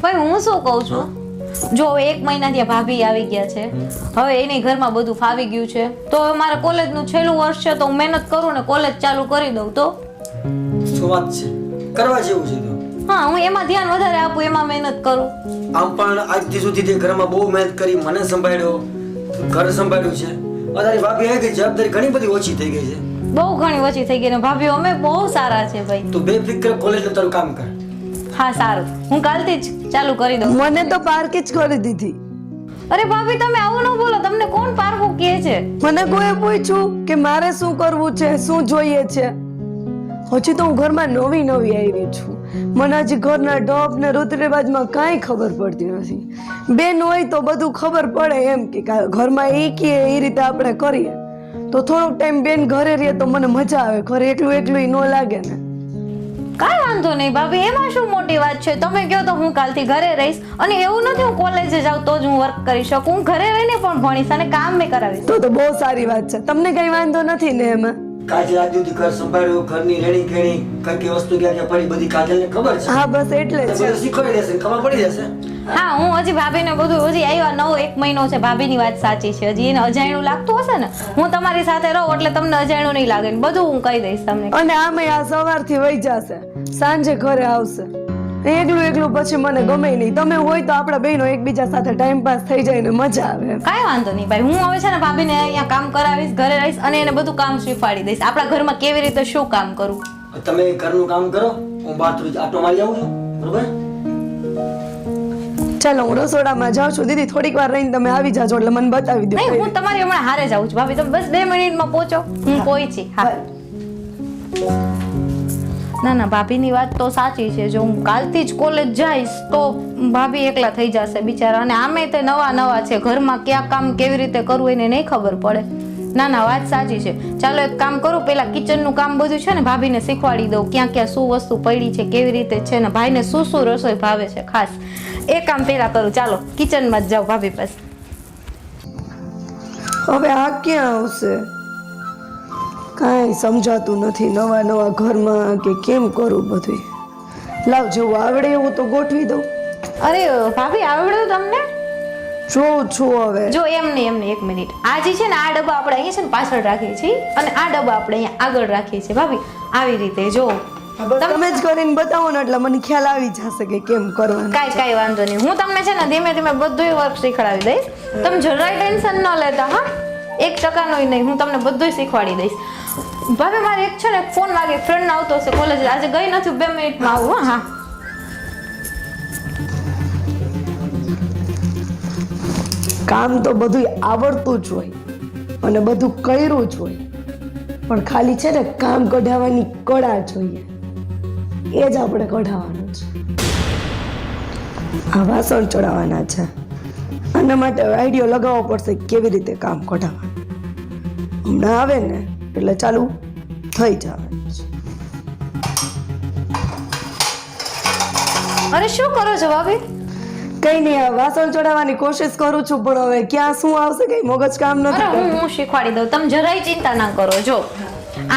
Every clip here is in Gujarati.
ભાઈ હું શું કહું છું, જો 1 મહિનાથી ભાભી આવી ગયા છે, હવે એની ઘરમાં બધું ફાવી ગયું છે, તો હવે મારે કોલેજનું છેલ્લું વર્ષ છે, તો હું મહેનત કરું ને કોલેજ ચાલુ કરી દઉં તો શું વાત છે, કરવા જેવું છે તો. હા, હું એમાં ધ્યાન વધારે આપું, એમાં મહેનત કરું. આમ પણ આજથી સુધી તે ઘરમાં બહુ મહેનત કરી, મને સંભાળ્યો, ઘર સંભાળ્યું છે. તારી ભાભી આવી ગઈ, જવાબદારી ઘણી બધી ઓછી થઈ ગઈ છે. બહુ ઘણી ઓછી થઈ ગઈ ને ભાભી અમે બહુ સારા છે ભાઈ. તું બેફિકર કોલેજનું તારું કામ કર. હા સારું, હું કાલથી જ ચાલુ કરી દઉં. મને તો પાર્કી જ કરી દીધી. અરે ભાભી તમે આવું ન બોલો, તમને કોણ પારકું કહે છે? મને કોઈ પૂછ્યું કે મારે શું કરવું છે, શું જોઈએ છે? હજી તો હું ઘરમાં નવી આવી છું. મને હજી ઘરના ઢોપ ને રીત રિવાજમાં કાંઈ ખબર પડતી નથી. બેન હોય તો બધું ખબર પડે એમ કે ઘરમાં એ કે એ રીતે આપણે કરીએ તો થોડોક ટાઈમ બેન ઘરે રહીએ તો મને મજા આવે. ઘરે એકલું એકલું ન લાગે ને. કાંઈ વાંધો નહીં ભાભી, એમાં શું મોટી વાત છે? તમે કહો તો હું કાલથી ઘરે રહીશ. અને એવું નથી હું કોલેજે જાઉં તો જ હું વર્ક કરી શકું, હું ઘરે રહીને પણ ભણીશ અને કામ મેં કરાવીશ. તો બહુ સારી વાત છે. તમને કઈ વાંધો નથી ને એમાં? કાજલ આજ સુધી ઘર સંભાળ્યું, ઘરની રેણી કેણી કઈ કઈ વસ્તુ ક્યાં પડી બધી કાજલને ખબર છે. હા બસ એટલે જ છે. બધું શીખવાડી દેશે, ખબર પડી જશે. હા, હું હજી ભાભીને બધું હજી આવ્યા 1 મહિનો છે, ભાભીની વાત સાચી છે, હજી એને અજાણ્યું લાગતું હશે ને, હું તમારી સાથે રહું એટલે તમને અજાણ્યું નહીં લાગે ને બધું હું કહી દઈશ તમને. અને આમે આ સવારથી વહી જશે, સાંજે ઘરે આવશે. એકલું પછી મને ગમે નહીં. તમે હોય તો આપણા બહેનો એકબીજા સાથે ટાઈમ પાસ થઈ જાય ને મજા આવે. કાંઈ વાંધો નહીં ભાઈ, હું હવે છે ને ભાભીને અહીંયા કામ કરાવીશ, ઘરે રહીશ અને એને બધું કામ શીખવાડી દઈશ, આપણા ઘરમાં કેવી રીતે શું કામ કરવું. તમે ઘરનું કામ કરો, હું બહાર થોડી આટો મારી આવું છું, બરોબર? ચાલો હું રસોડામાં જાઉં છું. દીદી થોડીક વાર રહીને તમે આવી જાજો એટલે મને બતાવી દો. નહીં, હું તમારી હમણાં હારે જાઉં છું ભાભી, તમે બસ 2 મિનિટમાં પહોંચો, હું પહોંચી. હા ના ના, ભાભીની વાત તો સાચી છે. જો હું કાલથી જ કોલેજ જઈશ તો ભાભી એકલા થઈ જશે બિચારા, અને આમે તે નવા છે, ઘરમાં ક્યાં કામ કેવી રીતે કરવું એને નહીં ખબર પડે. ના ના, વાત સાચી છે. ચાલો એક કામ કરું, પેલા કિચનનું કામ બધું છે ને ભાભીને શીખવાડી દઉં, ક્યાં ક્યાં શું વસ્તુ પડી છે, કેવી રીતે છે ને ભાઈને શું રસોઈ ભાવે છે ખાસ, એ કામ પેલા કરું. ચાલો કિચનમાં જ જાઉં ભાભી પાસે. હવે આ ક્યાં આવશે? કાંઈ સમજાતું નથી. નવા ઘરમાં કે કેમ કરું બધું. લાવ જેવું આવડે એવું તો ગોઠવી દઉં. અરે ભાભી, આવડ્યું તમને? જોઉં છું હવે. જો એમ નહીં 1 મિનિટ, આ જે છે ને આ ડબ્બા આપણે અહીંયા છે ને પાછળ રાખીએ છીએ અને આ ડબ્બા આપણે અહીંયા આગળ રાખીએ છીએ ભાભી, આવી રીતે. જો તમે જ કરીને બતાવો ને એટલે મને ખ્યાલ આવી જશે કે કેમ કરવાનું. કાંઈ વાંધો નહીં, હું તમને છે ને ધીમે ધીમે બધું વર્ક શીખવાડી દઈશ. તમે જરાય ટેન્શન ન લેતા. હા, 1% નહીં, હું તમને બધું શીખવાડી દઈશ. ભાભી મારે એક છે ને ફોન વાગે, ફ્રેન્ડ આવતો હશે કોલેજ, આજે ગઈ નથી, 2 મિનિટમાં આવું. હા કામ તો બધું આવડતું જ હોય અને બધું કર્યું જ હોય, પણ ખાલી છે ને કામ કઢાવવાની કળા જોઈએ, એ જ આપણે કઢાવવાનું છે. આ વાસણ ચડાવવાના છે, આના માટે આઈડિયો લગાવવો પડશે કેવી રીતે કામ કઢાવવાનું. હમણાં આવે ને એટલે ચાલુ થઈ જવાનું છે. અરે શું કરો છો ભાભી? કઈ નહીં, આ વાસણ ચડાવવાની કોશિશ કરું છું, પણ હવે ક્યાં શું આવશે કઈ મગજ કામ નથી. હું શીખવાડી દઉં, તમે જરાય ચિંતા ના કરો. જો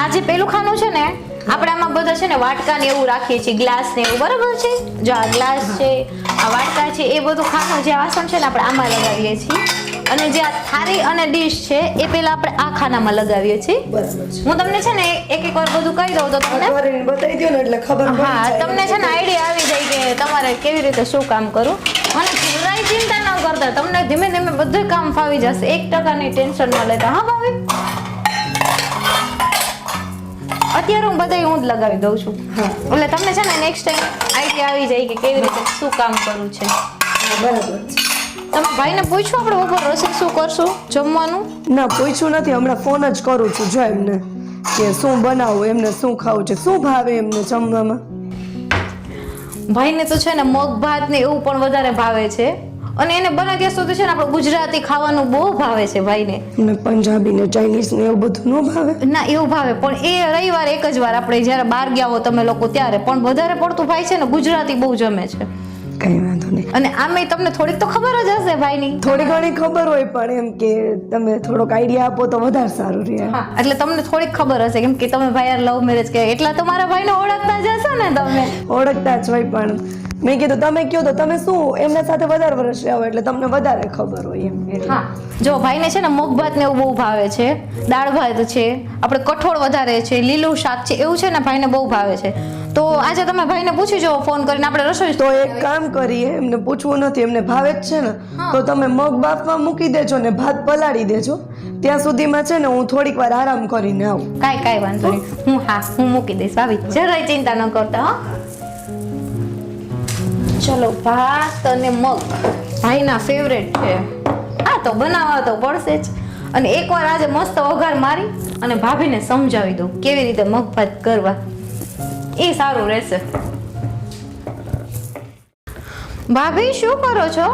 આ જે પેલું ખાનું છે ને, આપણે આમાં બધા છે ને વાટકા ને એવું રાખીએ છીએ, ગ્લાસ ને એવું, બરાબર છે? જો આ ગ્લાસ છે, આ વાટકા છે, એ બધું ખાનું જે વાસણ છે ને આપણે આમાં લગાવીએ છીએ, અને જે આ થાળી અને ડીશ છે એ પેલા આપણે આ ખાનામાં લગાવીએ છીએ. બરાબર છે. હું તમને છે ને એક વાર બધું કહી દઉં તો તમને બતાવી દો ને એટલે ખબર પડી હા, જાય. તમને છે ને આઈડિયા આવી જાય કે તમારે કેવી રીતે શું કામ કરવું. અને જરાય ચિંતા ન કરતા, તમને ધીમે ધીમે બધું કામ ફાવી જશે, 1% ની ટેન્શન ન લેતા. હા ભાભી, અત્યારે હું બધાય હું જ લગાવી દઉં છું, એટલે તમને છે ને નેક્સ્ટ ટાઈમ આઈડિયા આવી જાય કે કેવી રીતે શું કામ કરવું છે. બરાબર છે. તમે ભાઈને પૂછો આપણે બપોર રસોઈ શું કરશું જમવાનું? ના પૂછ્યું નથી, હમણાં ફોન જ કરું છું. જો એમને કે શું બનાવવું, એમને શું ખાવું છે, શું ભાવે એમને જમવામાં. ભાઈને તો છે ને મગ ભાત ને એવું પણ વધારે ભાવે છે, અને એને બને ત્યાં સુધી છે ને આપણે ગુજરાતી ખાવાનું બહુ ભાવે છે ભાઈને. ને પંજાબી ને ચાઇનીઝ ને એવું બધું ન ભાવે? ના એવું ભાવે, પણ એ રવિવાર એક જ વાર આપણે જ્યારે બહાર ગયા હો તમે લોકો ત્યારે, પણ વધારે પડતું ભાઈ છે ને ગુજરાતી બહુ જમે છે. કઈ વાંધો નહીં. અને આમે તમને થોડીક તો ખબર જ હશે ભાઈની. થોડી ઘણી ખબર હોય, પણ એમ કે તમે થોડોક આઈડિયા આપો તો વધારે સારું રહે. હા, એટલે તમને થોડીક ખબર હશે, કેમ કે તમે ભાઈ યાર લવ મેરેજ કર્યા એટલા તમારા ભાઈને ઓળખતા જ હશો ને તમે. ઓળખતા જ હોય, પણ મેં કીધું તમે કયો તો તમે શું એમના સાથે વધારે વર્ષ રહ્યા હોય એટલે તમને વધારે ખબર હોય એમ એટલે. હા જો ભાઈને છે ને મગ ભાત ને એવું બહુ ભાવે છે, દાળ ભાત છે, આપણે કઠોળ વધારે છે, લીલું શાક છે, એવું છે ને ભાઈને બહુ ભાવે છે. તો આજે તમે ભાઈને પૂછી જો ફોન કરીને, આપણે રસોઈ તો એક કામ કરીએ, એમને પૂછવું નથી, એમને ભાવે જ છે ને તો તમે મગ બાફવા મૂકી દેજો ને ભાત પલાળી દેજો. ત્યાં સુધીમાં છે ને હું થોડીક વાર આરામ કરીને આવું. કાંઈ વાંધો નહીં, હું મૂકી દઈશ ભાભી, જરાય ચિંતા ન કરતા. હા ચલો, ભાત અને મગ ભાઈના ફેવરેટ છે, આ તો બનાવવા તો પડશે જ. અને એકવાર આજે મસ્ત વઘાર મારી અને ભાભીને સમજાવી દઉં કેવી રીતે મગ ભાત કરવા, એ સારું રહેશે. ભાભી શું કરો છો?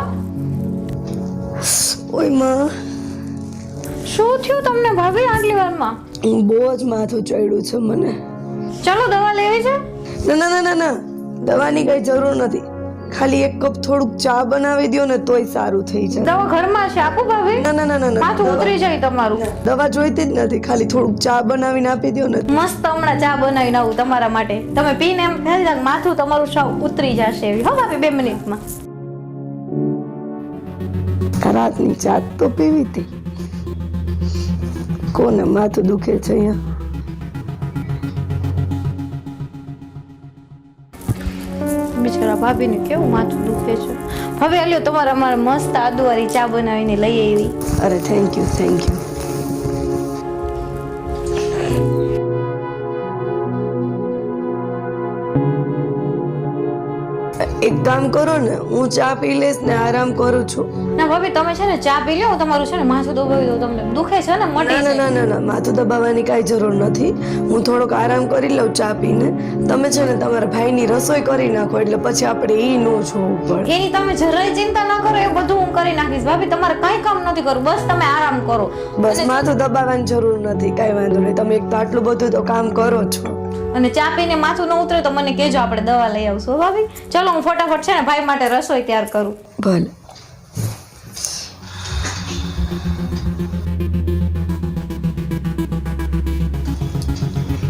ઓય માં, શું થયું તમને ભાભી આટલી વારમાં? બહુ જ માથું ચડ્યું છે મને. ચલો દવા લેવી છે? ના ના ના ના ના, દવાની કઈ જરૂર નથી, ખાલી એક કપ થોડુંક ચા બનાવી દો ને તોય સારું થઈ જાય. દવા ઘરમાં છે, આપું ભાભી? ના ના ના ના, માથું ઉતરી જાય તમારું. દવા જોઈતી જ નથી, ખાલી થોડુંક ચા બનાવીને આપી દો ને. મસ્ત હમણાં ચા બનાવીને આવું તમારા માટે, તમે પીને એમ થઈ જાય માથું તમારું સાવ ઉતરી જશે એવી. હો ભાભી 2 મિનિટમાં. રાતની ચા તો પીવી હતી, કોને માથું દુખે છે અહીંયા? બિચારા ભાભીને કેવું માથું દુખે છે. હવે આલ્યો તમારા મારે મસ્ત આદુવાળી ચા બનાવીને લઈ આવી. અરે થેન્ક યુ થેન્ક યુ. એક કામ કરો ને, હું ચા પી લઈશ ને આરામ કરું છું. ના ભાભી તમે છે ને ચા પી લો, તમારું છે ને માથું દબાવી દો, તમને દુખે છે ને મટી ના ના ના ના, માથું દબાવવાની કાંઈ જરૂર નથી, હું થોડોક આરામ કરી લઉં ચા પીને. તમે છે ને તમારા ભાઈની રસોઈ કરી નાખો એટલે પછી આપણે એ ન જોવું પડે. એની તમે જરાય ચિંતા ન કરો, એ બધું હું કરી નાખીશ ભાભી. તમારે કાંઈ કામ નથી કરવું, બસ તમે આરામ કરો. બસ માથું દબાવવાની જરૂર નથી, કાંઈ વાંધો નહીં, તમે એક તો આટલું બધું તો કામ કરો છો. અને ચા પીને માથું ન ઉતરે તો મને કહેજો, આપણે દવા લઈ આવશું. હો ભાભી, ચલો હું ફટાફટ છે ને ભાઈ માટે રસોઈ તૈયાર કરું. ભલે.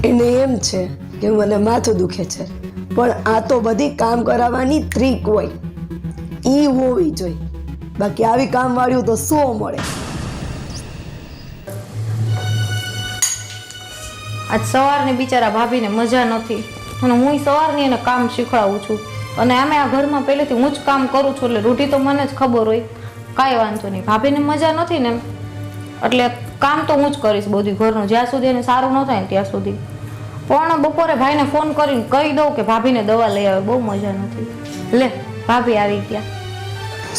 એને એમ છે કે મને માથું દુખે છે, પણ આ તો બધી કામ કરાવવાની ટ્રીક હોય, ઈ હોવી જોઈએ, બાકી આવી કામ વાળ્યું તો શું મળે. આજ સવારની બિચારા ભાભીને મજા નથી, અને હું સવારની એને કામ શીખવાડું છું, અને આમે આ ઘરમાં પહેલેથી હું જ કામ કરું છું એટલે રૂઢી તો મને જ ખબર હોય. કાંઈ વાંધો નહીં, ભાભીને મજા નથી ને એટલે કામ તો હું જ કરીશ બધું ઘરનું, જ્યાં સુધી એને સારું ન થાય ને ત્યાં સુધી. પણ બપોરે ભાઈને ફોન કરીને કહી દઉં કે ભાભીને દવા લઈ આવે, બહુ મજા નથી. લે ભાભી આવી ગયા.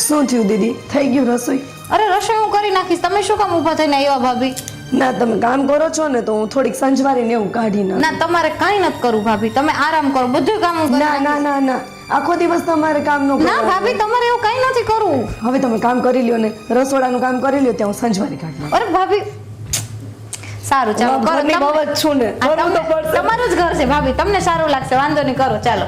શું થયું દીદી, થઈ ગયું રસોઈ? અરે રસોઈ હું કરી નાખીશ, તમે શું કામ ઊભા થઈને આવ્યા ભાભી? ના તમે કામ કરો છો ને તો હું થોડીક સંજવારીને એવું કાઢી નાખું. ના તમારે કાંઈ નથી કરવું ભાભી, તમે આરામ કરો, બધું કામ હું કરી ના ના ના ના, આખો દિવસ તમારે કામ ન ના ભાભી તમારે એવું કાંઈ નથી કરવું. હવે તમે કામ કરી લ્યો ને, રસોડાનું કામ કરી લ્યો, ત્યાં હું સંજવારી કાઢી નાખું. અરે ભાભી સારું ચાલો કરો, ઘરની બહુ જ છું ને, કરવું તો પડશે. તમારું જ ઘર છે ભાભી, તમને સારું લાગશે, વાંધો નહીં, કરો ચાલો.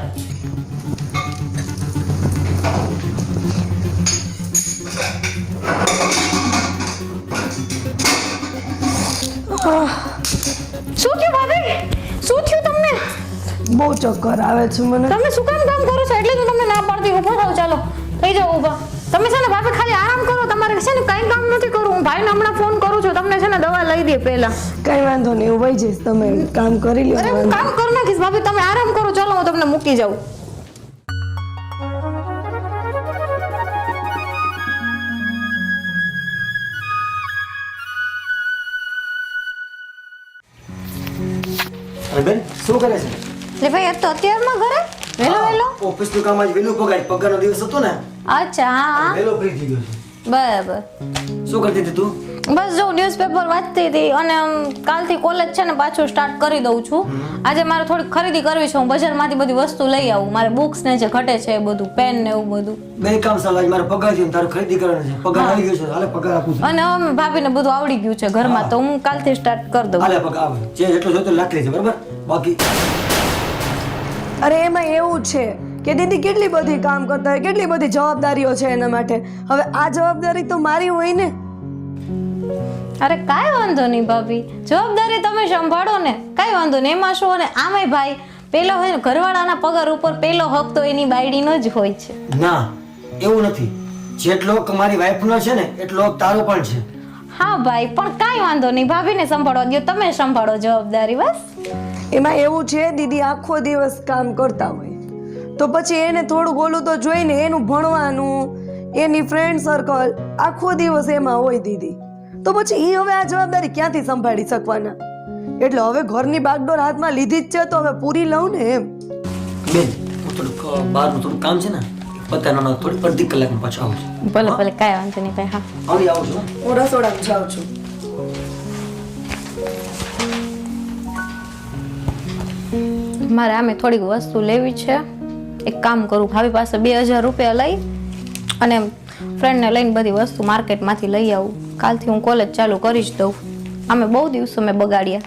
શું થયું ભાભી, શું થયું તમને? બહુ ચક્કર આવે છે મને. તમે શું કામ કરો છો? એટલે તો તમને ના પાડતી, ઊભો થાવ, ચાલો થઈ જાઓ ઊભા. તમે છે ને ભાભી ખાલી આરામ કરો, તમારે છે ને કાંઈ કામ નથી કરવું. હું ભાઈને હમણાં ફોન કરું છું, તમને છે ને દવા લઈ દે પહેલા. કઈ વાંધો નહીં, હું વહી જઈશ, તમે કામ કરી લ્યો. અરે હું કામ કરી નાખીશ ભાભી, તમે આરામ કરો, ચાલો હું તમને મૂકી જાઉં. અરે બેન શું કરે છે? એટલે ભાઈ આ તો અત્યારમાં ઘરે વહેલો ઓફિસનું કામ આજ વહેલું પગારનો દિવસ હતો ને, અચ્છા હા વહેલો ફ્રી થઈ ગયો છે. બરાબર. શું કરતી હતી તું? બસ જો ન્યૂઝપેપર વાંચતી હતી, અને કાલથી કોલેજ છે ને પાછું સ્ટાર્ટ કરી દઉં છું. આજે મારે થોડીક ખરીદી કરવી છે, હું બજારમાંથી બધી વસ્તુ લઈ આવું, મારે બુક્સ ને જે ઘટે છે એ બધું, પેન ને એવું બધું. બે કામ સાલા મારે પગાર થયો, તારું ખરીદી કરવાનું છે, પગાર આવી ગયો છે, હાલે પગાર આપું છું. અને હવે ભાભીને બધું આવડી ગયું છે ઘરમાં, તો હું કાલથી સ્ટાર્ટ કરી દઉં. હાલે પગાર આવે, જે જેટલો જોતો લાખલી છે, બરાબર? બાકી અરે એમાં એવું છે કે દીદી કેટલી બધી કામ કરતા હોય, કેટલી બધી જવાબદારીઓ છે એના માટે. હવે આ જવાબદારી તો મારી હોય ને. અરે કાંઈ વાંધો નહીં ભાભી, જવાબદારી તમે સંભાળો ને, કાંઈ વાંધો નહીં, એમાં શું. અને આમેય ભાઈ પેલો હોય ને ઘરવાળાના પગાર ઉપર પેલો હક તો એની બાયડીનો જ હોય છે. ના એવું નથી, જેટલો હક મારી વાઈફનો છે ને એટલો હક તારો પણ છે. હા ભાઈ, પણ કાંઈ વાંધો નહીં, ભાભીને સંભાળવા દો, તમે સંભાળો જવાબદારી બસ. એમાં એવું છે દીદી આખો દિવસ કામ કરતા હોય તો પછી એને થોડું બોલું તો જોઈને એનું ભણવાનું, એની ફ્રેન્ડ સર્કલ આખો દિવસ એમાં હોય દીદી, તો પછી એ હવે આ જવાબદારી ક્યાંથી સંભાળી શકવાના? એટલે હવે ઘરની બાગડોર હાથમાં લીધી જ છે તો હવે પૂરી લઉં ને એમ. બેન હું થોડુંક બહારનું થોડું કામ છે ને પતાનો થોડી અડધી કલાકમાં પાછો આવું છું. ભલે ભલે, કાંઈ વાંધો નહીં ભાઈ. હા આવી આવું છું. હું રસોડામાં જાઉં છું. મારે આમે થોડીક વસ્તુ લેવી છે. એક કામ કરું, ભાભી પાસે 2000 રૂપિયા લઈ અને ફ્રેન્ડને લઈને બધી વસ્તુ માર્કેટમાંથી લઈ આવું. કાલથી હું કોલેજ ચાલુ કરી જ દઉં. અમે બહુ દિવસો મેં બગાડ્યા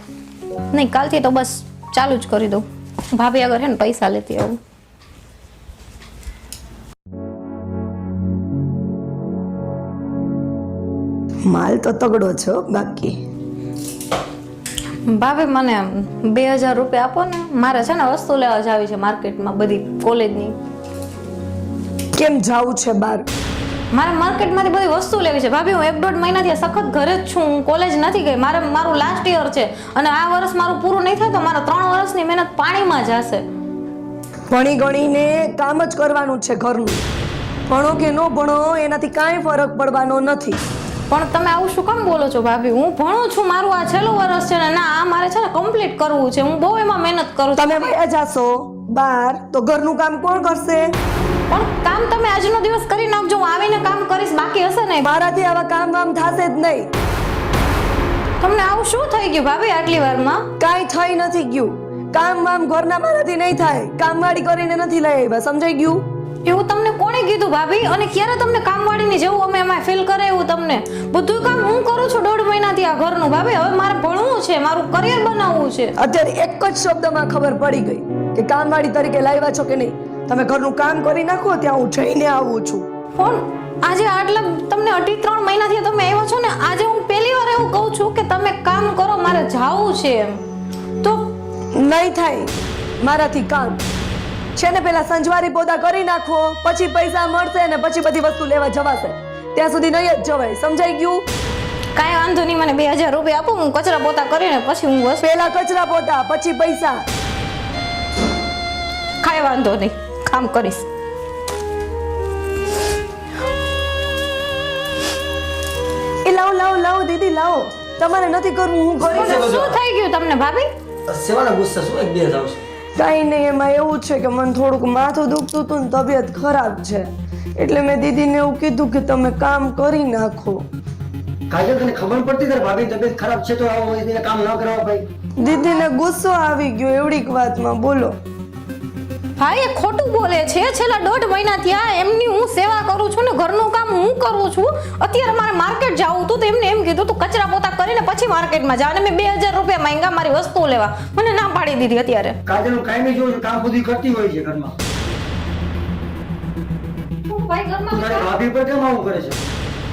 નહીં, કાલથી તો બસ ચાલુ જ કરી દઉં. ભાભી આગળ છે ને પૈસા લેતી આવું. માલ તો તગડો છે હો બાકી. ભાભી મને 2000 રૂપિયા આપો ને, મારે છે ને વસ્તુ લેવા જાવી છે માર્કેટમાં બધી કોલેજની. કેમ જાવું છે બહાર? મારે માર્કેટમાંથી બધી વસ્તુ લેવી છે ભાભી. હું 1-1.5 મહિનાથી સખત ઘરે જ છું, હું કોલેજ નથી ગઈ. મારું લાસ્ટ યર છે અને આ વર્ષ મારું પૂરું નહીં થાય તો મારા 3 વર્ષની મહેનત પાણીમાં જશે. ભણી ગણીને કામ જ કરવાનું છે ઘરનું. ભણો કે ન ભણો એનાથી કાંઈ ફરક પડવાનો નથી. પણ તમે આવું શું કામ બોલો છો ભાભી? હું ભણું છું, મારું આ છેલ્લું વર્ષ છે ને ના, આ મારે છે ને કમ્પ્લીટ કરવું છે. હું બહુ એમાં મહેનત કરું છું. તમે વયા જાશો બહાર તો ઘરનું કામ કોણ કરશે? પણ કામ તમે આજનો દિવસ કરી નાખજો, હું આવીને કામ કરીશ. બાકી હશે ને મારાથી આવા કામ વામ થશે જ નહીં. તમને આવું શું થઈ ગયું ભાભી આટલી વારમાં? કાંઈ થઈ નથી ગયું. કામ વામ ઘરના મારાથી નહીં થાય. કામવાળી કરીને નથી લઈ આવ્યા, સમજાઈ ગયું? એવું તમને કોણે કીધું ભાભી? અને ક્યારે તમને કામવાળીની જેવું અમે એમાં ફીલ કરે એવું તમને? બધું કામ હું કરું છું 1.5 મહિનાથી આ ઘરનું ભાભી. હવે મારે ભણવું છે, મારું કરિયર બનાવવું છે. અત્યારે એક જ શબ્દમાં ખબર પડી ગઈ કે કામવાળી તરીકે લાવ્યા છો કે નહીં. તમે ઘરનું કામ કરી નાખો, ત્યાં હું જઈને આવું છું. પણ આજે આટલા તમને 2.5-3 મહિનાથી તમે આવ્યા છો ને, આજે હું પહેલી વાર એવું કહું છું કે તમે કામ કરો, મારે જાવું છે એમ. તો નહીં થાય મારાથી કામ. છે ને પેલા સંજવારી પોતા કરી નાખો, પછી પૈસા મળશે ને પછી બધી વસ્તુ લેવા જવાશે. ત્યાં સુધી નહીં જ જવાય, સમજાઈ ગયું? કાંઈ વાંધો નહીં, મને 2000 રૂપિયા આપો, હું કચરા પોતા કરીને પછી હું બસ. પેલા કચરા પોતા પછી પૈસા. કાંઈ વાંધો નહીં, કામ કરીશ. એ લાવો લાવો લાવો દીદી લાવો. તમારે નથી કરવું, હું કરી પણ શું થઈ ગયું તમને ભાભી? સેવાના ગુસ્સા શું એક બે જાવ છે? કાંઈ નહીં, એમાં એવું છે કે મને થોડુંક માથું દુખતું હતું ને તબિયત ખરાબ છે એટલે મેં દીદીને એવું કીધું કે તમે કામ કરી નાખો. કાજલ તને ખબર પડતી તારી ભાભી તબિયત ખરાબ છે તો આવો એને કામ ન કરાવો ભાઈ? દીદીને ગુસ્સો આવી ગયો એવડીક વાતમાં. બોલો ભાઈ એ ખોટું બોલે છે. છેલ્લા 1.5 મહિનાથી આ એમની હું સેવા કરું છું ને ઘરનું કામ હું કરું છું. અત્યારે મારે માર્કેટ જવું હતું તો એમને એમ કીધું તું કચરા પોતા કરીને પછી માર્કેટમાં જા, અને મેં 2000 રૂપિયા માંગ્યા મારી વસ્તુ લેવા. મને ના પાડી દીધી. અત્યારે કાજલ હું કાયમી જોઉં છું કામ બધું કરતી હોય છે ઘરમાં. ભાઈ તું ઘરમાં તારી ભાભી પર કેમ આવું કરે છે?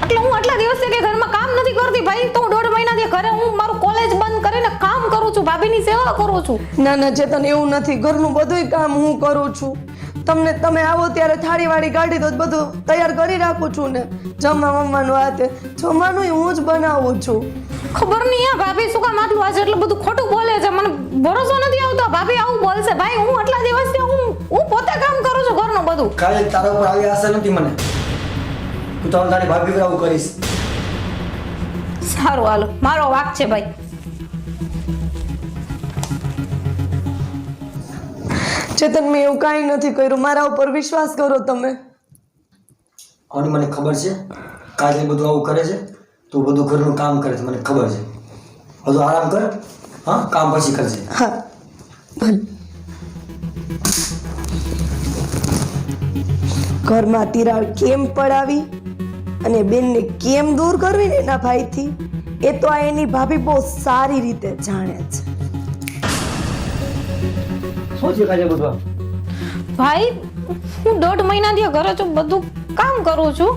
એટલે હું આટલા દિવસથી કે ઘરમાં કામ નથી કરતી ભાઈ, તો 1.5 મહિનાથી ઘરે હું મારું કોલેજ બંધ કરીને કામ કરું છું, ભાભીની સેવા કરું છું. ના ના ચેતન એવું નથી, ઘરનું બધુંય કામ હું કરું છું. તમે આવો ત્યારે થાળી વાળી કાઢી દો, બધું તૈયાર કરી રાખું છું ને. જમવા મમ્માનું હાથે જમવાનું હું જ બનાવું છું. ખબર નહીં આ ભાભી શું કામ આટલું આજે એટલું બધું ખોટું બોલે છે. મને ભરોસો નથી આવતો ભાભી આવું બોલશે. ભાઈ હું આટલા દિવસથી હું પોતે કામ કરું છું ઘરનું બધું. કાજલ તારા ઉપર આવી આશા નથી મને. તું તો તારી ભાભી પર આવું કરીશ. સારું હાલો, મારો વાક છે ભાઈ. ચેતન મેં એવું કાંઈ નથી કર્યું, મારા ઉપર વિશ્વાસ કરો તમે. અને મને ખબર છે કાજલ બધું આવું કરે છે, તું બધું ઘરનું કામ કરે છે, મને ખબર છે. બધું આરામ કર, હા કામ પછી કરજે. હા ભલે. ઘરમાં તિરાડ કેમ પડાવી અને બેનને કેમ દૂર કરવી ને એના ભાઈથી, એ તો આ એની ભાભી બહુ સારી રીતે જાણે છે. શું છે કાજલ બધું? ભાઈ હું 1.5 મહિનાથી ઘરે છું, બધું કામ કરું છું.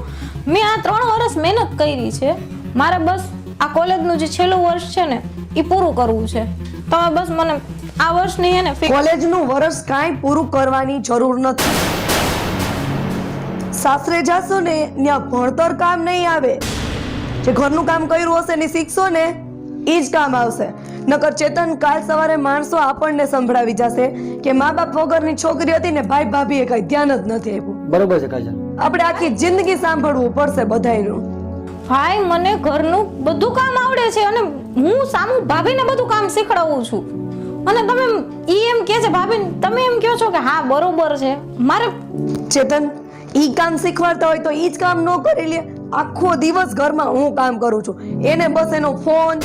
મેં આ 3 વર્ષ મહેનત કરી છે. મારે બસ આ કોલેજનું જે છેલ્લું વર્ષ છે ને એ પૂરું કરવું છે. તમે બસ મને આ વર્ષની હે ને કોલેજનું વર્ષ કાંઈ પૂરું કરવાની જરૂર નથી. સાસરે જાશો ને ત્યાં ભણતર કામ નહીં આવે. જે ઘરનું કામ કર્યું હશે ને શીખશો ને એ જ કામ આવશે. નકર ચેતન કાલ સવારે માણસો આપણને સંભળાવી જશે કે મા બાપ વગરની છોકરી હતી ને ભાઈ ભાભીએ કઈ ધ્યાન જ નથી આપ્યું. બરોબર છે કાજલ. આપણે આખી જિંદગી સાંભળવું પડશે બધાયનું. ભાઈ મને ઘરનું બધું કામ આવડે છે અને હું સામુ ભાભીને બધું કામ શીખડાવું છું. અને તમે એમ કે છે ભાભી, તમે એમ કહો છો કે હા બરોબર છે. મારે ચેતન ઈ કામ શીખવાડતા હોય તો ઈ જ કામ ન કરી લે. આખો દિવસ ઘરમાં હું કામ કરું છું, એને બસ એનો ફોન,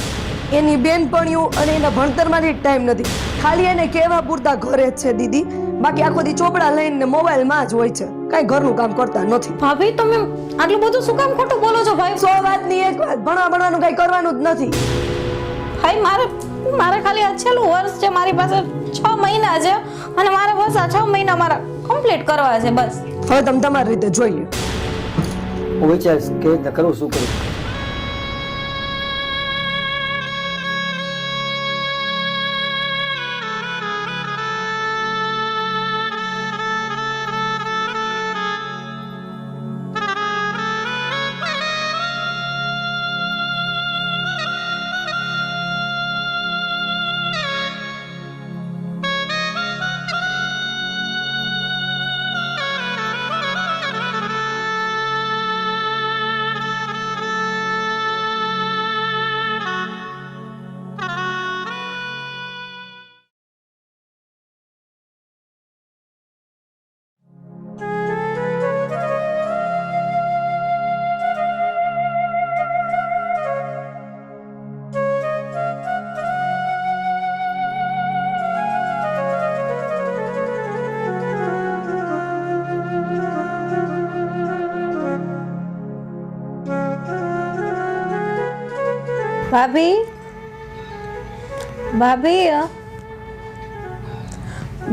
એની બેનપણીઓ અને એના ભણતરમાંથી ટાઈમ નથી. ખાલી એને કહેવા પૂરતા ઘરે જ છે દીદી, બાકી આખો દી ચોપડા લઈને મોબાઈલમાં જ હોય છે, કાંઈ ઘરનું કામ કરતા નથી. ભાભી તમે આટલું બધું શું કામ ખોટું બોલો છો ભાઈ? 100 વાતની એક વાત, ભણવાનું કાંઈ કરવાનું જ નથી. ભાઈ મારે ખાલી આ છેલ્લું વર્ષ છે, મારી પાસે 6 મહિના છે અને મારે બસ આ 6 મહિના મારા કમ્પ્લીટ કરવા છે બસ. હવે તમે તમારી રીતે જોઈ લો. હું વિચારીશ કે રીતના કરું, શું કરું. ભાભી ભાભી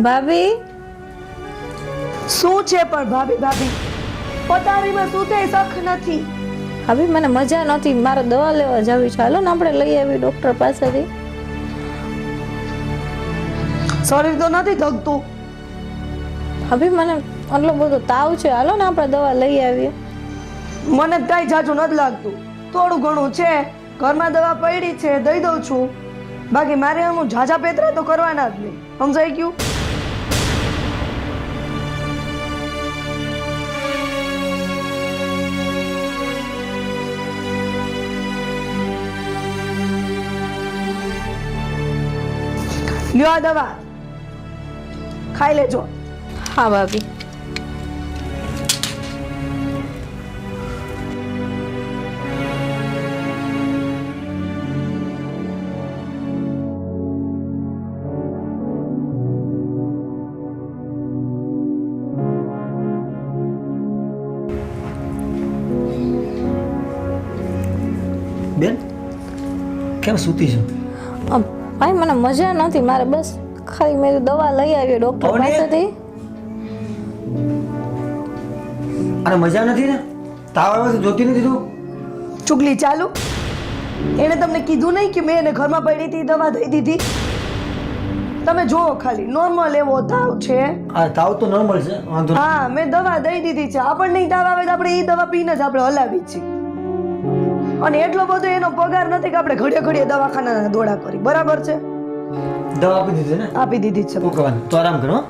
ભાભી શું છે પણ ભાભી ભાભી પતારીમાં શું થઈ શક નથી. ભાભી મને મજા નથી, મારે દવા લેવા જવી છે. હાલો ને આપણે લઈ આવી ડોક્ટર પાસેથી. શરીર તો નથી ધગતું. ભાભી મને આટલો બધો તાવ છે, હાલો ને આપણે દવા લઈ આવીએ. મને કાંઈ જાજુ નથી લાગતું, થોડું ઘણું છે. ઘરમાં દવા પડી છે, દઈ દઉં છું. બાકી મારે હું ઝાઝા પેતરા તો કરવાના જ નહીં, સમજાઈ ગયું? લ્યો આ દવા ખાઈ લેજો. હા ભાભી. બેન કેમ સૂતી છો? ભાઈ મને મજા નથી, મારે બસ ખાલી મેં દવા લઈ આવી ડોક્ટર પાસેથી. અને મજા નથી ને? તાવ આવે તો જોતી નથી તું? ચુગલી ચાલુ. એને તમને કીધું નહીં કે મેં એને ઘરમાં પડી હતી દવા દઈ દીધી? તમે જુઓ ખાલી, નોર્મલ એવો તાવ છે. આ તાવ તો નોર્મલ છે, વાંધો નહીં. હા મેં દવા દઈ દીધી છે. આપણને તાવ આવે તો આપણે એ દવા પીને જ આપણે હલાવી છીએ. અને એટલો બધો એનો પગાર નથી કે આપણે ઘડીએ ઘડીએ દવાખાના દોડા કરી. બરાબર છે? દવા આપી દીધી ને? આપી દીધી જ છે. શું કરવાનું? તો આરામ કરો.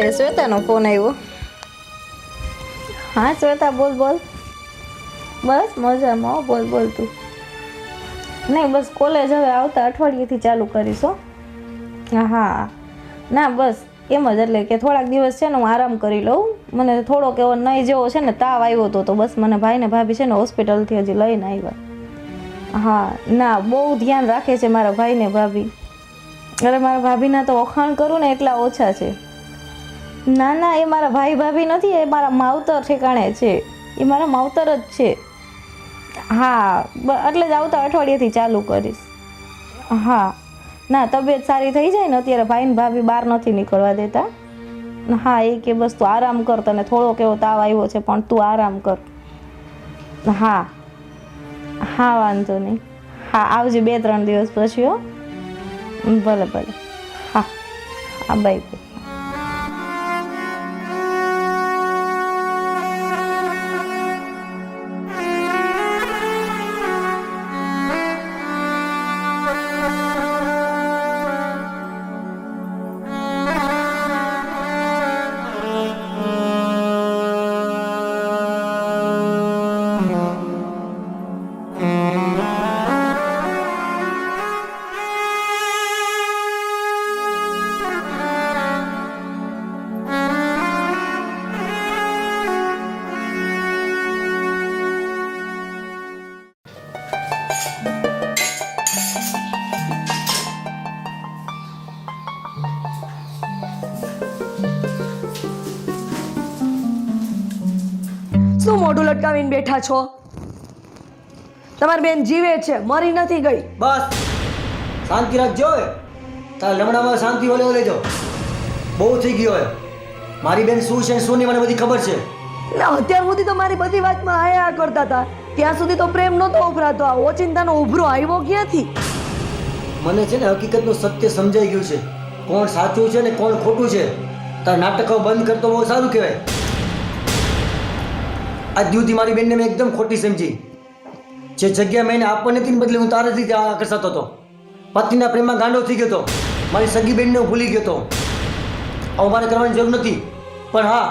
મારી શ્વેતાનો ફોન આવ્યો. હા શ્વેતા, બોલ બોલ. બસ મજામાં હો, બોલ બોલ તું. નહીં બસ કોલેજ હવે આવતા અઠવાડિયેથી ચાલુ કરીશ હો. હા ના બસ એમ જ, એટલે કે થોડાક દિવસ છે ને હું આરામ કરી લઉં. મને થોડોક એવો નહીં જેવો છે ને તાવ આવ્યો હતો, તો બસ મને ભાઈને ભાભી છે ને હોસ્પિટલથી હજી લઈને આવ્યા. હા ના બહુ ધ્યાન રાખે છે મારા ભાઈને ભાભી. અરે મારા ભાભીના તો વખાણ કરું ને એટલા ઓછા છે. ના ના એ મારા ભાઈ ભાભી નથી, એ મારા માવતર ઠેકાણે છે. એ મારા માવતર જ છે. હા એટલે જ આવતા અઠવાડિયેથી ચાલુ કરીશ. હા ના તબિયત સારી થઈ જાય ને, અત્યારે ભાઈને ભાભી બહાર નથી નીકળવા દેતા. હા એ કે બસ તું આરામ કર, તને થોડોક એવો તાવ આવ્યો છે પણ તું આરામ કર. હા હા વાંધો નહીં. હા આવજે 2-3 દિવસ પછી હો. ભલે ભલે. હા હા બાય બાય. શું મોઢું લટકાવીને બેઠા છો? તમારી બેન જીવે છે, મરી નથી ગઈ. બસ શાંતિ રાખજો. તારા લમણામાં શાંતિ ઓલે લેજો. બહુ થઈ ગયો હોય. મારી બેન શું છે શું નહીં મને બધી ખબર છે. એટલે અત્યાર સુધી તો મારી બધી વાતમાં આયા કરતા હતા, ત્યાં સુધી તો પ્રેમ નહોતો ઉભરાતો. આ ઓચિંતાનો ઉભરો આવ્યો ક્યાંથી? મને છે ને હકીકતનું સત્ય સમજાઈ ગયું છે, કોણ સાચું છે ને કોણ ખોટું છે. તારા નાટકો બંધ કરતો બહુ સારું કહેવાય. આજ દિવસથી મારી બેનને મેં એકદમ ખોટી સમજી. જે જગ્યા મેં એને આપવાની હતી ને બદલે હું તારાથી આકર્ષાતો હતો. પતિના પ્રેમમાં ગાંડો થઈ ગયો હતો. મારી સગી બેનને હું ભૂલી ગયો હતો. હવે મારે કરવાની જરૂર નથી. પણ હા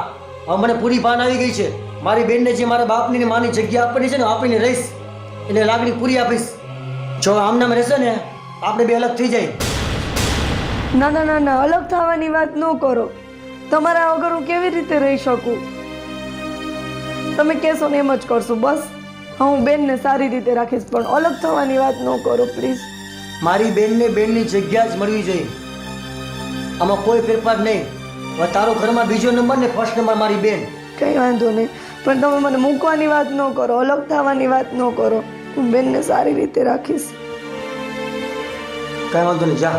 હવે મને પૂરી ભાન આવી ગઈ છે. મારી બેનને જે મારા બાપની ને માની જગ્યા આપવાની છે ને આપીને રહીશ, એટલે લાગણી પૂરી આપીશ. જો આમનામ રહેશે ને આપણે બે અલગ થઈ જાય. ના ના ના ના, અલગ થવાની વાત ન કરો. તમારા વગર હું કેવી રીતે રહી શકું? તમે કહેશો ને એમ જ કરશું. બસ હું બેનને સારી રીતે રાખીશ, પણ અલગ થવાની વાત ન કરો પ્લીઝ. મારી બેનને બેનની જગ્યા જ મળવી જોઈએ. આમાં કોઈ ફેરફાર નહીં. હવે તારો ઘરમાં બીજો નંબર ને ફર્સ્ટ નંબર મારી બેન. કંઈ વાંધો નહીં, પણ તમે મને મૂકવાની વાત ન કરો, અલગ થવાની વાત ન કરો. હું બેનને સારી રીતે રાખીશ. કાંઈ વાંધો નહીં, જા.